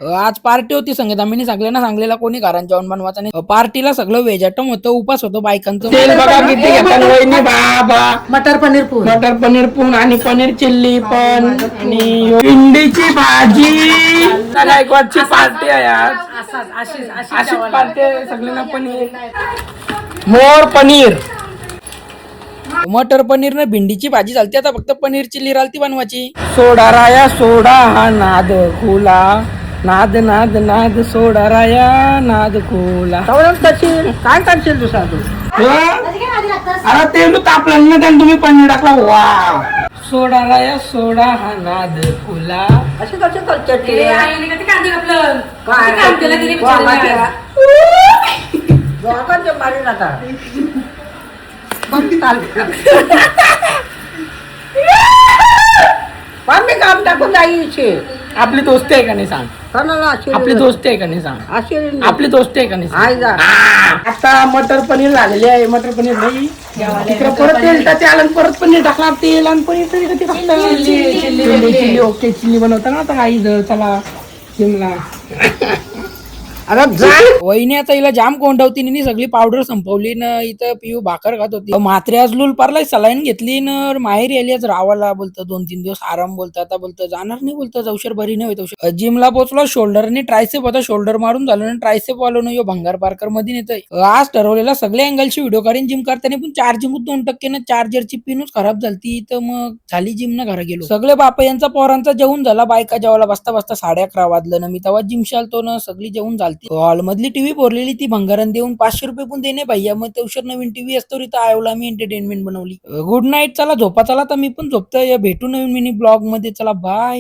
आज पार्टी होती संगीता मी सांगलेला कोणी घरात जेवण बनवायचं नाही. पार्टीला सगळं व्हेज आयटम होतं, उपास होतो बायकांचं. तेल बघा किती घेतात वहिनी, बाबा मटर पनीर पून आणि पनीर चिल्ली पण आणि भेंडीची भाजी. गायकवाडची पार्टी आहे आज. अशीच पार्टी आहे सगळ्यांना. पनीर मोर पनीर मटर पनीर न भेंडीची भाजी चालते. आता फक्त पनीर चिल्ली रालती बनवायची. सोडा राया सोडा हा नाद खुला, नाद नाद नाद सोडा राया नाद खुला. काय करशील दुसरा तू? अरे ते तापलं ना त्याने तुम्ही पनीर टाकला. वा सोडा राया सोडा हा नाद खुला. असे कसे करतात मारी आता मी काम टाकून जायचे. आपली दोस्ती आहे का नाही सांग. आपली दोस्ती आहे का नाही सांग. आपली दोस्ती आहे का नाही सांग. आता मटर पनीर झालेली आहे. मटर पनीर नाही तिकडे परत तेल टाकलं, परत पनीर टाकला. तेल आणि पनीर तरी कधी टाकलं. चिल्ली ओके चिल्ली बनवता ना आता काही चला शिमला. वहिनी आता हिला जाम कोंडवती नी सगळी पावडर संपवली न. इथं पिऊ भाकर खात होती. म्हात्रे आज लूल पारलाय सलाईन घेतली न माहेर आली. आज रावाला बोलतं 2-3 दिवस आराम बोलतं. आता बोलतं जाणार नाही, बोलतं जवशर बरी नाही होत. जिमला पोहोचलो. शोल्डरनी ट्रायसेप होता, शोल्डर मारून झालं ना ट्रायसेप वालो न. यो भंगार पार्कर मध्ये नेतोय. आज ठरवलेला सगळ्या अँगलची व्हिडिओ काढीन जिम करताना, पण चार्जिंग 2% ना चार्जरची पिनच खराब झाली. तर मग झाली जिम ना घरा गेलो. सगळे बापा यांचा पोरांचा जेवण झाला. बायका जेवायला बसता बसता 11:30 वाजलं ना. मी तेव्हा जिम शालतो ना. सगळी जेवण झालती. हॉल मधली टीव्ही बोरलेली ती भंगारण देऊन 500 रुपये पण देणे भैया. मग तेवशर नवीन टीव्ही असतो तिथं आयवला मी एंटरटेनमेंट बनवली. गुड नाईट, चला झोपा. चला तर मी पण झोपतोय. भेटू नवीन मिनी ब्लॉग मध्ये. चला बाय.